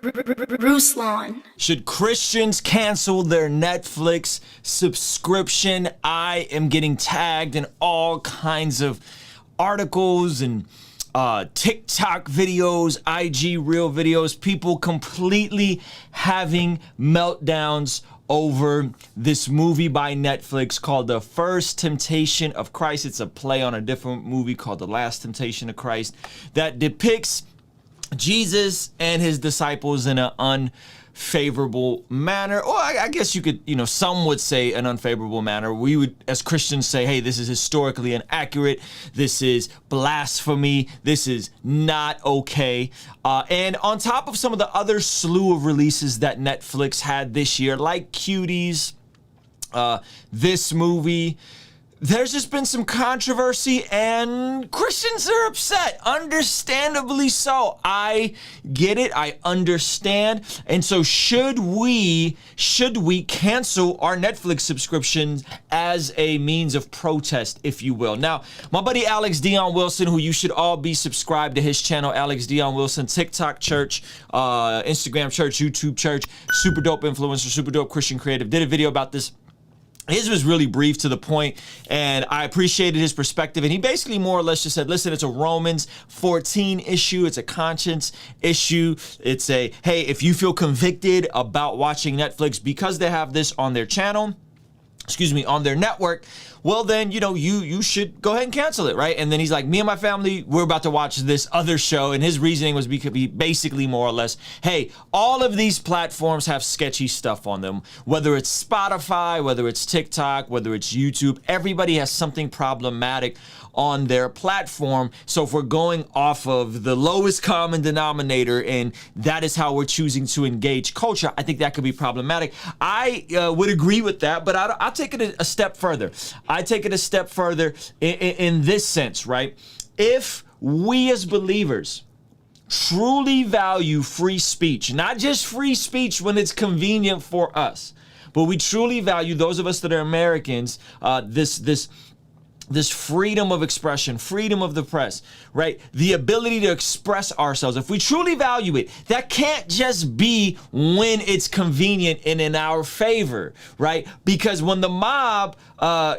Ruslan. Should Christians cancel their Netflix subscription? I am getting tagged in all kinds of articles and TikTok videos, IG reel videos, people completely having meltdowns over this movie by Netflix called The First Temptation of Christ. It's a play on a different movie called The Last Temptation of Christ that depicts Jesus and his disciples in an unfavorable manner, or I guess you could, some would say an unfavorable manner. We would, as Christians, say, hey, this is historically inaccurate. This is blasphemy. This is not okay. And on top of some of the other slew of releases that Netflix had this year, like Cuties, this movie, there's just been some controversy and Christians are upset, understandably so. I get it, I understand. And so should we cancel our Netflix subscriptions as a means of protest, if you will? Now, my buddy Alex Dion Wilson, who you should all be subscribed to his channel, Alex Dion Wilson, TikTok church, Instagram church, YouTube church, super dope influencer, super dope Christian creative, did a video about this. His was really brief to the point, and I appreciated his perspective. And he basically more or less just said, listen, it's a Romans 14 issue. It's a conscience issue. It's a, hey, if you feel convicted about watching Netflix because they have this on their channel, on their network, well then, you should go ahead and cancel it, right? And then he's like, me and my family, we're about to watch this other show. And his reasoning was basically more or less, hey, all of these platforms have sketchy stuff on them, whether it's Spotify, whether it's TikTok, whether it's YouTube, everybody has something problematic on their platform. So if we're going off of the lowest common denominator and that is how we're choosing to engage culture, I think that could be problematic. I would agree with that, but I'll take it a step further. I take it a step further in this sense, right? If we as believers truly value free speech, not just free speech when it's convenient for us, but we truly value, those of us that are Americans, this freedom of expression, freedom of the press, right? The ability to express ourselves. If we truly value it, that can't just be when it's convenient and in our favor, right? Because when the mob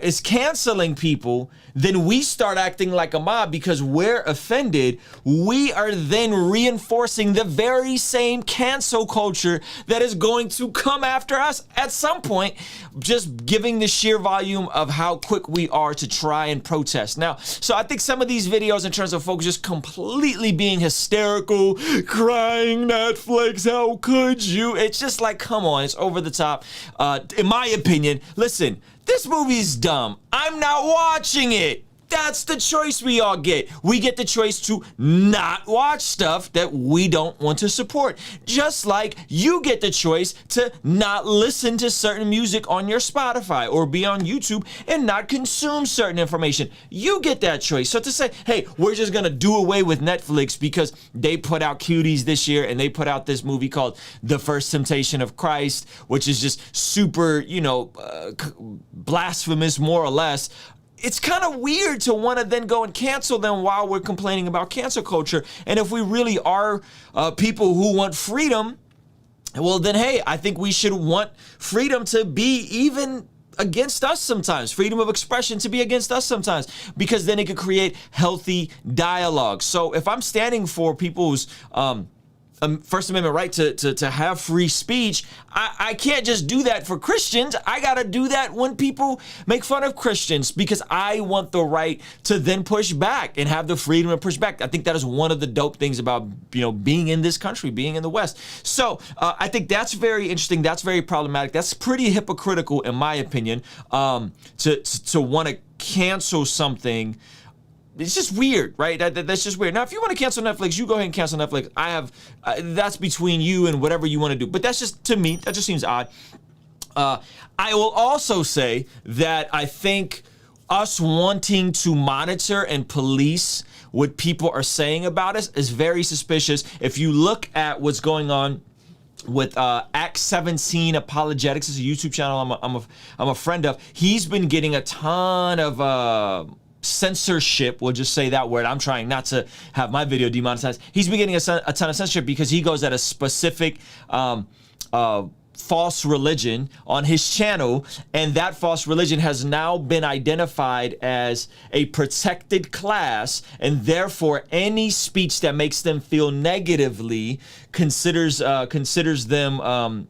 is canceling people, then we start acting like a mob because we're offended. We are then reinforcing the very same cancel culture that is going to come after us at some point, just giving the sheer volume of how quick we are to try and protest. Now, so I think some of these videos in terms of folks just completely being hysterical, crying, Netflix, how could you? It's just like, come on, it's over the top. In my opinion, listen, this movie's dumb. I'm not watching it. That's the choice we all get. We get the choice to not watch stuff that we don't want to support. Just like you get the choice to not listen to certain music on your Spotify or be on YouTube and not consume certain information. You get that choice. So to say, hey, we're just going to do away with Netflix because they put out Cuties this year and they put out this movie called The First Temptation of Christ, which is just super, blasphemous, more or less. It's kind of weird to want to then go and cancel them while we're complaining about cancel culture. And if we really are people who want freedom, well then, hey, I think we should want freedom to be even against us sometimes, freedom of expression to be against us sometimes, because then it could create healthy dialogue. So if I'm standing for people's First Amendment right to have free speech, I can't just do that for Christians. I got to do that when people make fun of Christians because I want the right to then push back and have the freedom to push back. I think that is one of the dope things about, being in this country, being in the West. So I think that's very interesting. That's very problematic. That's pretty hypocritical, in my opinion, to want to cancel something. It's just weird, right? That's just weird. Now, if you want to cancel Netflix, you go ahead and cancel Netflix. That's between you and whatever you want to do. But that's just, to me, that just seems odd. I will also say that I think us wanting to monitor and police what people are saying about us is very suspicious. If you look at what's going on with Act 17 Apologetics, is a YouTube channel I'm a friend of. He's been getting a ton of censorship, we'll just say that word. I'm trying not to have my video demonetized. He's been getting a ton of censorship because he goes at a specific false religion on his channel, and that false religion has now been identified as a protected class, and therefore any speech that makes them feel negatively considers them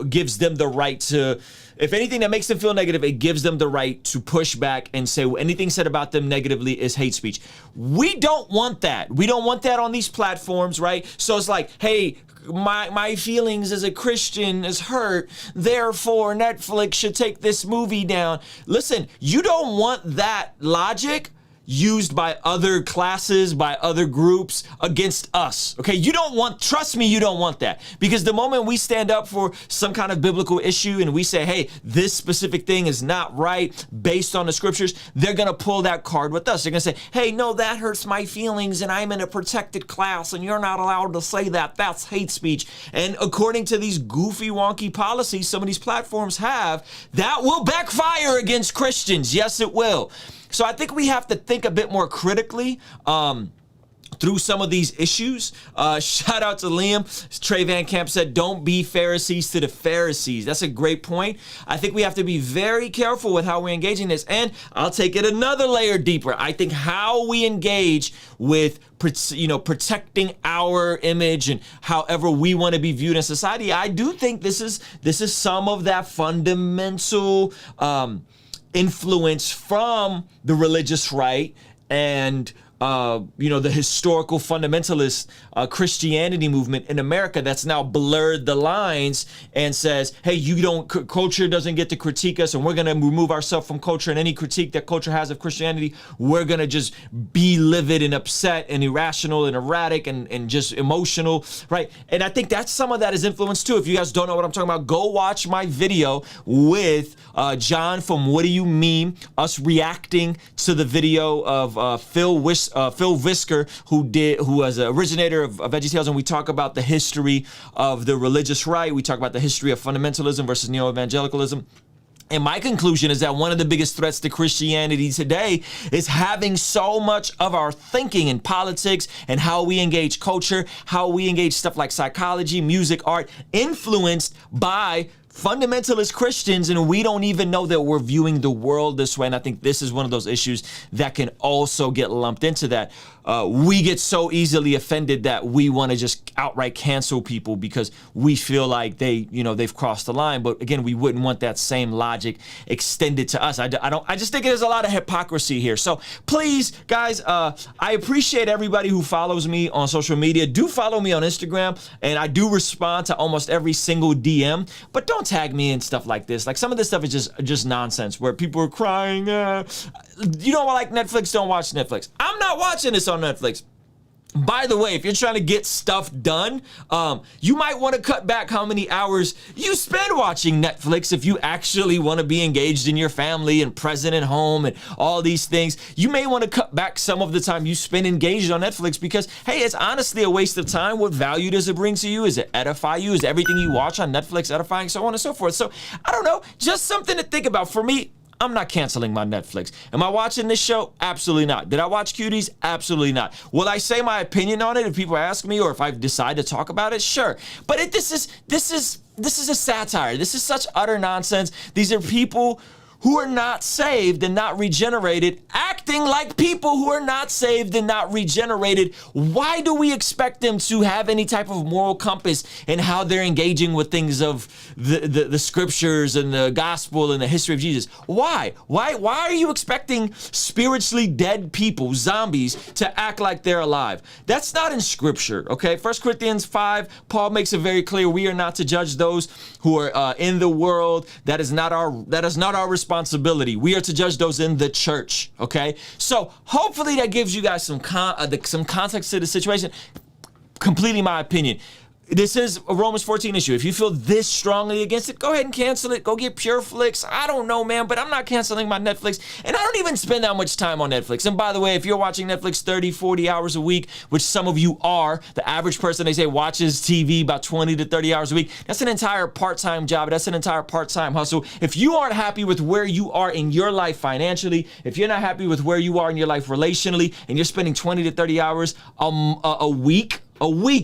gives them the right to, if anything that makes them feel negative, it gives them the right to push back and say anything said about them negatively is hate speech. We don't want that. We don't want that on these platforms, right? So it's like, hey, my feelings as a Christian is hurt, therefore Netflix should take this movie down. Listen, you don't want that logic used by other classes, by other groups against us, okay? You don't want, trust me, you don't want that. Because the moment we stand up for some kind of biblical issue and we say, hey, this specific thing is not right based on the scriptures, they're gonna pull that card with us. They're gonna say, hey, no, that hurts my feelings and I'm in a protected class and you're not allowed to say that. That's hate speech. And according to these goofy, wonky policies some of these platforms have, that will backfire against Christians. Yes, it will. So I think we have to think a bit more critically through some of these issues. Shout out to Liam. Trey Van Camp said, don't be Pharisees to the Pharisees. That's a great point. I think we have to be very careful with how we're engaging this. And I'll take it another layer deeper. I think how we engage with protecting our image and however we want to be viewed in society, I do think this is some of that fundamental influence from the religious right and the historical fundamentalist Christianity movement in America that's now blurred the lines and says, hey, culture doesn't get to critique us and we're going to remove ourselves from culture, and any critique that culture has of Christianity, we're going to just be livid and upset and irrational and erratic and just emotional, right? And I think that's some of that is influence too. If you guys don't know what I'm talking about, go watch my video with John from What Do You Mean, us reacting to the video of Phil Visker, who was an originator of VeggieTales, and we talk about the history of the religious right. We talk about the history of fundamentalism versus neo-evangelicalism. And my conclusion is that one of the biggest threats to Christianity today is having so much of our thinking in politics and how we engage culture, how we engage stuff like psychology, music, art, influenced by fundamentalist Christians, and we don't even know that we're viewing the world this way. And I think this is one of those issues that can also get lumped into that. We get so easily offended that we want to just outright cancel people because we feel like they've crossed the line. But again, we wouldn't want that same logic extended to us. I just think there's a lot of hypocrisy here. So please, guys, I appreciate everybody who follows me on social media. Do follow me on Instagram, and I do respond to almost every single DM, but don't tag me in stuff like this. Like, some of this stuff is just nonsense where people are crying, you don't like Netflix, don't watch Netflix. I'm not watching this on Netflix. By the way, if you're trying to get stuff done, you might want to cut back how many hours you spend watching Netflix if you actually want to be engaged in your family and present at home and all these things. You may want to cut back some of the time you spend engaged on Netflix because, hey, it's honestly a waste of time. What value does it bring to you? Is it edify you? Is everything you watch on Netflix edifying? So on and so forth. So I don't know, just something to think about. For me, I'm not canceling my Netflix. Am I watching this show? Absolutely not. Did I watch Cuties? Absolutely not. Will I say my opinion on it if people ask me, or if I decide to talk about it? Sure. But this is a satire. This is such utter nonsense. These are people who are not saved and not regenerated, acting like people who are not saved and not regenerated. Why do we expect them to have any type of moral compass in how they're engaging with things of the scriptures and the gospel and the history of Jesus? Why? Why are you expecting spiritually dead people, zombies, to act like they're alive? That's not in scripture, okay? 1 Corinthians 5, Paul makes it very clear we are not to judge those who are in the world. That is not our responsibility. We are to judge those in the church, okay? So hopefully that gives you guys some context to the situation. Completely my opinion. This is a Romans 14 issue. If you feel this strongly against it, go ahead and cancel it. Go get PureFlix. I don't know, man, but I'm not canceling my Netflix. And I don't even spend that much time on Netflix. And by the way, if you're watching Netflix 30, 40 hours a week, which some of you are, the average person, they say, watches TV about 20 to 30 hours a week. That's an entire part-time job. That's an entire part-time hustle. If you aren't happy with where you are in your life financially, if you're not happy with where you are in your life relationally, and you're spending 20 to 30 hours a week,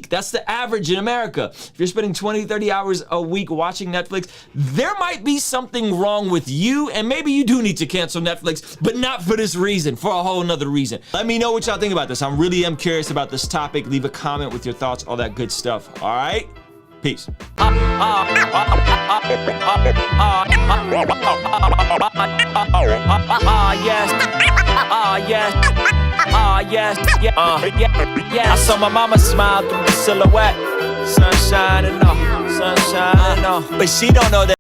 that's the average in America. If you're spending 20, 30 hours a week watching Netflix, there might be something wrong with you, and maybe you do need to cancel Netflix, but not for this reason, for a whole nother reason. Let me know what y'all think about this. I really am curious about this topic. Leave a comment with your thoughts, all that good stuff. All right? Peace. I saw my mama smile through the silhouette. Sunshine and all, but she don't know that.